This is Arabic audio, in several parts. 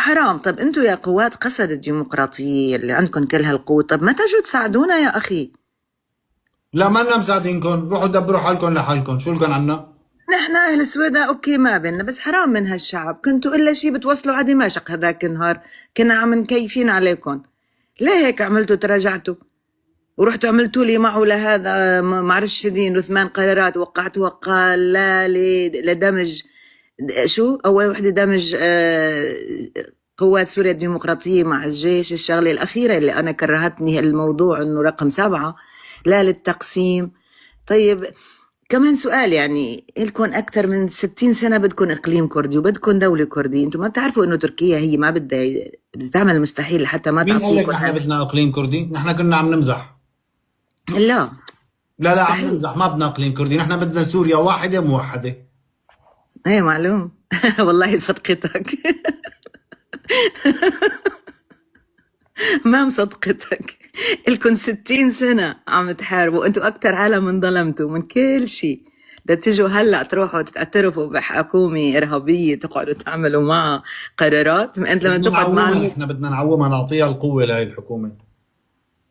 حرام. طب انتوا يا قوات قسد الديمقراطية اللي عندكم كل هالقوة، طب ما تجوا تساعدونا يا أخي؟ لا ما لنا مساعدينكم، روحوا دبروا حالكم لحالكم، شو لكم عنا؟ نحن أهل سويداء أوكي ما بيننا، بس حرام من هالشعب. كنتوا إلا شي بتوصلوا على دمشق هذاك النهار، كنا عم نكيفين عليكم. ليه هيك عملتوا؟ تراجعتوا ورحتوا عملتوا لي معه لهذا ما عرفش دين وثمان قرارات وقعتوها قال لا لدمج شو أول وحدة دمج قوات سوريا الديمقراطية مع الجيش. الشغلة الأخيرة اللي أنا كرهتني الموضوع إنه رقم 7 لا للتقسيم. طيب كمان سؤال، يعني إلكم أكثر من 60 سنة بدكم إقليم كردي وبدكم دولة كردية، أنتم ما بتعرفوا إنه تركيا هي ما بدها تعمل المستحيل حتى ما مين قال لك تعطيكم نحن بدنا اقليم كردي؟ نحن كنا عم نمزح. لا لا لا عم مستحيل. نمزح، ما بدنا اقليم كردي، نحن بدنا سوريا واحدة موحدة. ايه معلوم. والله صدقتك. ما مصدقتك. إلكن 60 سنة عم تحاربوا، انتوا أكتر عالم انظلمتوا من كل شيء. ده تيجوا هلا تروحوا تعترفوا بحكومة إرهابية تقعدوا تعملوا معها قرارات؟ انت لما بدنا تقعد مع نعومها، نحن بدنا نعومها، نعطيها القوة لهي الحكومة.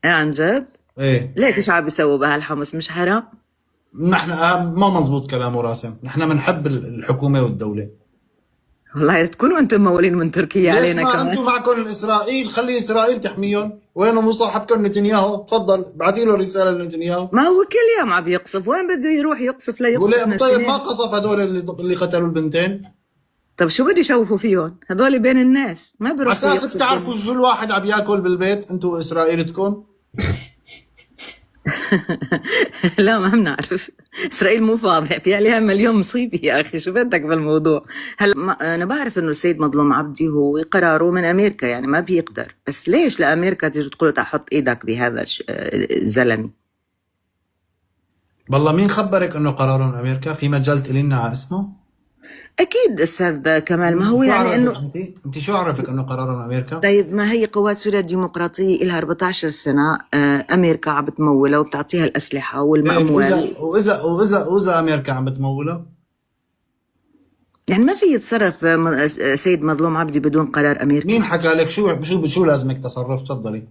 ايه عن جد؟ ايه ليك شو عم بيسووا بهالحمص؟ مش حرام؟ نحن ما مزبوط كلامه راسم، نحن بنحب الحكومة والدولة. والله تكونوا انتم مولين من تركيا ليش علينا ما كمان. انتم معكم اسرائيل؟ خلي اسرائيل تحميهم. وينه مصاحبكم نتنياهو؟ تفضل ابعتي له رسالة لنتنياهو. ما هو كل يوم عم يقصف، وين بده يروح يقصف ليقصف بقول طيب ما اثنين؟ قصف هدول اللي قتلوا البنتين؟ طب شو بده يشوفوا فيهم؟ هذول بين الناس ما بيروحوا اساس يقصفوا. بتعرفوا شو الواحد عم ياكل بالبيت انتم واسرائيلتكم؟ لا ما بنعرف. اسرائيل مو فاضيه، في عليها مليون مصيبه يا اخي، شو بدك بالموضوع؟ هلا انا بعرف انه السيد مظلوم عبدي هو قراره من امريكا، يعني ما بيقدر، بس ليش لامريكا تيجي تقول له تعال حط ايدك بهذا الزلمه؟ والله مين خبرك انه قرار من امريكا؟ في مجال تقولي لنا على اسمه؟ اكيد استاذ كمال، ما هو شو يعني عرفك انه انت شو عرفك انه قرار من امريكا؟ طيب ما هي قوات سوريا الديمقراطيه لها 14 سنه امريكا عم بتمولها وبتعطيها الاسلحه هيك والاموال. واذا امريكا عم بتمولها؟ يعني ما في يتصرف سيد مظلوم عبدي بدون قرار مين امريكي. حكى لك؟ شو لازمك تصرف؟ تفضلي.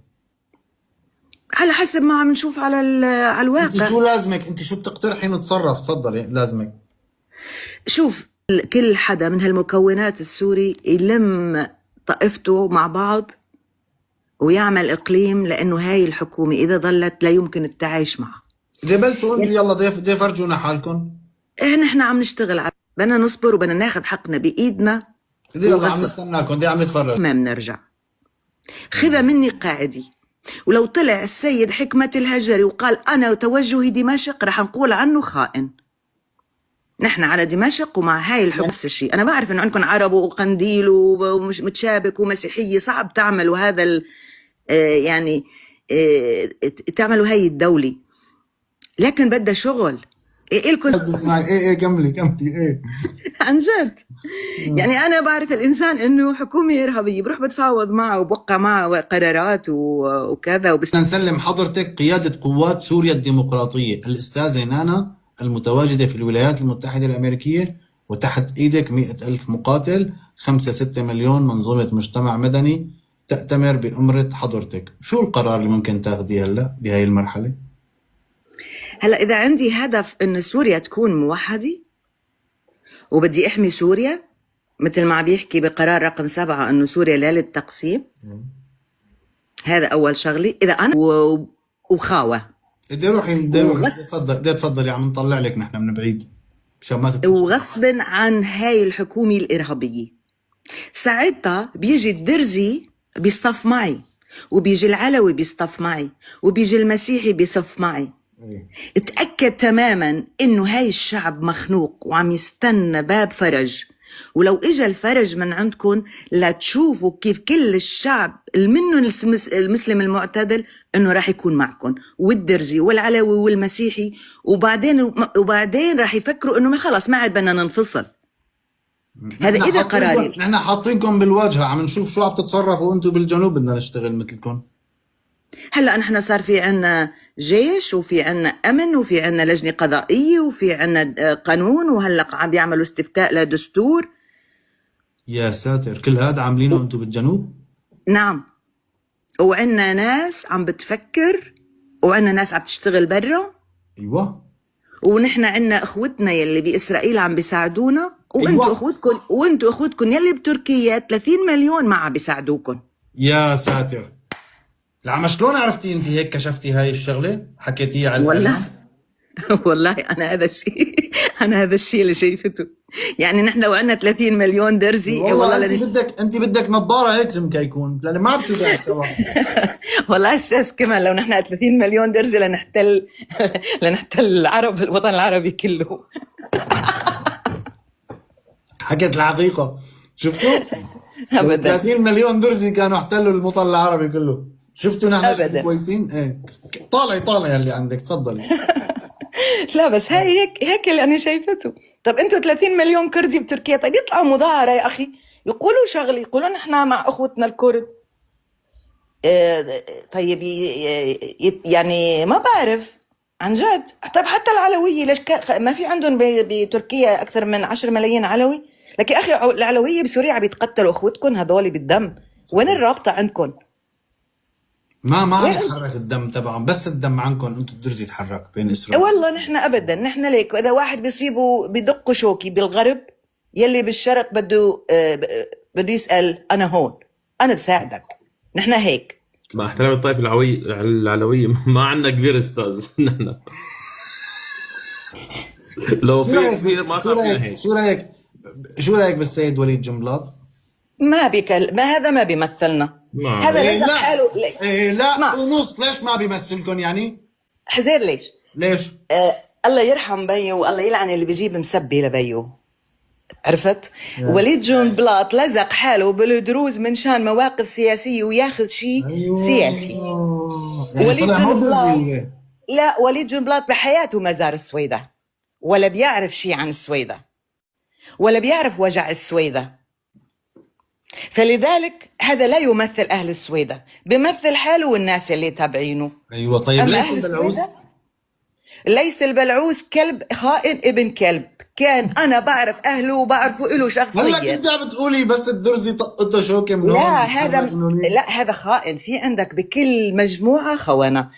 على حسب ما عم نشوف على على انت الواقع. شو لازمك؟ انت شو بتقترحي نتصرف؟ تفضلي لازمك. شوف، كل حدا من هالمكونات السوري يلم طائفته مع بعض ويعمل إقليم، لأنه هاي الحكومة إذا ظلت لا يمكن التعايش معها. اذا بلشوا انتم يلا ضيف فرجونا حالكم. إيه نحن عم نشتغل بدنا نصبر وبدنا ناخذ حقنا بإيدنا اذا يلا عم وغصب نستناكم، دي عم نتفرج. ما بنرجع. خذها مني قاعدي، ولو طلع السيد حكمة الهجري وقال أنا توجهي دمشق رح نقول عنه خائن. نحن على دمشق ومع هاي الحكومة نفس الشيء. أنا بعرف إنه عندكم عرب وقنديل ومش متشابك ومسيحية، صعب تعملوا هذا يعني تعملوا هاي الدولة، لكن بدها شغل. إلكم اسمعي ايه كملي ايه. عن جد. يعني أنا بعرف الإنسان إنه حكومة إرهابية بروح بتفاوض معه وبوقع معه قرارات وكذا بدنا نسلم حضرتك قيادة قوات سوريا الديمقراطية الأستاذة نانا المتواجدة في الولايات المتحدة الأمريكية، وتحت إيدك 100,000 مقاتل، 5-6 مليون منظومة مجتمع مدني تأتمر بأمرة حضرتك. شو القرار اللي ممكن تاخديه هلأ بهاي المرحلة؟ هلا إذا عندي هدف إن سوريا تكون موحدة وبدي أحمي سوريا، مثل ما عم بيحكي بقرار رقم 7 إنه سوريا لا للتقسيم، هذا أول شغلة. إذا أنا وخاوة بدي روحي وغصب تفضلي، عم نطلع لك نحن من بعيد مشان ما تتكشف. وغصب عن هاي الحكومة الإرهابية، ساعتها بيجي الدرزي بيصطف معي، وبيجي العلوي بيصطف معي، وبيجي المسيحي بيصف معي. اتأكد تماما إنه هاي الشعب مخنوق وعم يستنى باب فرج، ولو إجا الفرج من عندكم لا تشوفوا كيف كل الشعب منهم المسلم المعتدل إنه راح يكون معكم، والدرزي والعلوي والمسيحي، وبعدين راح يفكروا إنه ما خلاص ما عاد بدنا ننفصل. هذا إذا قراري. نحن حاطينكم بالواجهة، عم نشوف شو عم تتصرفوا وانتم بالجنوب، بدنا نشتغل مثلكم. هلا نحن صار في عنا جيش وفي عنا امن وفي عنا لجنه قضائيه وفي عنا قانون، وهلا عم بيعملوا استفتاء لدستور، يا ساتر، كل هذا عاملينه انتم بالجنوب؟ نعم. وعندنا ناس عم بتفكر، وعندنا ناس عم تشتغل برا، ايوه ونحن عندنا اخوتنا يلي باسرائيل عم بيساعدونا، ايوه. وانتوا اخوتكم يلي بتركيا 30 مليون ما عم بيساعدوكم. يا ساتر. العم شلون عرفتي انت هيك كشفتي هاي الشغله؟ حكيتيها على والله الاعلام؟ والله انا هذا الشيء اللي شايفته. يعني نحن لو عندنا 30 مليون درزي والله والله انت بدك نظاره هيك سمكه يكون، لان ما بتشوفي على السوا. والله استاذ كمان لو نحن 30 مليون درزي لنحتل لنحتل العرب، الوطن العربي كله. حكت الحقيقه. شفتوا؟ لو ابدا 30 مليون درزي كانوا احتلوا الوطن العربي كله. شفتوا نحن قد ابدا. كويسين؟ ايه. طالعي اللي عندك، تفضلي. لا بس هاي هيك اللي انا شايفته. طب انتوا 30 مليون كردي بتركيا، طيب يطلعوا مظاهره يا اخي، يقولوا شغله، يقولوا نحن مع اخوتنا الكرد. طيب يعني ما بعرف عن جد. طيب حتى العلويه ليش ما في عندهم بتركيا اكثر من 10 ملايين علوي؟ لك يا اخي العلويه بسوريا عم يتقتلوا اخوتكم هذول بالدم، وين الرابطه عندكم؟ ما عم وين؟ يتحرك الدم تبعهم، بس الدم عنكم انتم الدرز يتحرك بين اسرائيل. والله نحن ابدا، نحن ليك اذا واحد بيصيبه بدقوا شوكي بالغرب، يلي بالشرق بده يسال انا هون، انا بساعدك. نحن هيك. مع احترام الطائفة العلوية ما عندنا كبير استاذ. نحن لو شو في رايك كبير ما شو خافنا رايك هيك. شو رايك بالسيد وليد جنبلاط؟ ما هذا ما بيمثلنا. ما هذا إيه لزق لا، حاله إيه لا اسمع ونص. ليش ما بيمثلكم يعني؟ حزير ليش؟ ليش؟ الله يرحم بيو والله يلعن اللي بيجيب مسبي لبيو. عرفت؟ وليد جون بلاط لزق حاله بالدروز من شان مواقف سياسية وياخذ شيء ايوه سياسي. يعني وليد طلع مو جون درزي بلاط، هو. لا وليد جون بلاط بحياته ما زار السويدة، ولا بيعرف شيء عن السويدة، ولا بيعرف وجع السويدة. فلذلك هذا لا يمثل أهل السويدة، بيمثل حاله والناس اللي تابعينه. ايوه طيب أما ليش أهل البلعوز؟ السويدة ليس البلعوز كلب خائن ابن كلب، كان أنا بعرف أهله وبعرفه له هلا شخصيا. كنت عم بتقولي بس الدرزي طقته شوكه من لا هون هذا بتحرك من هونيك. لا هذا خائن. في عندك بكل مجموعة خونة.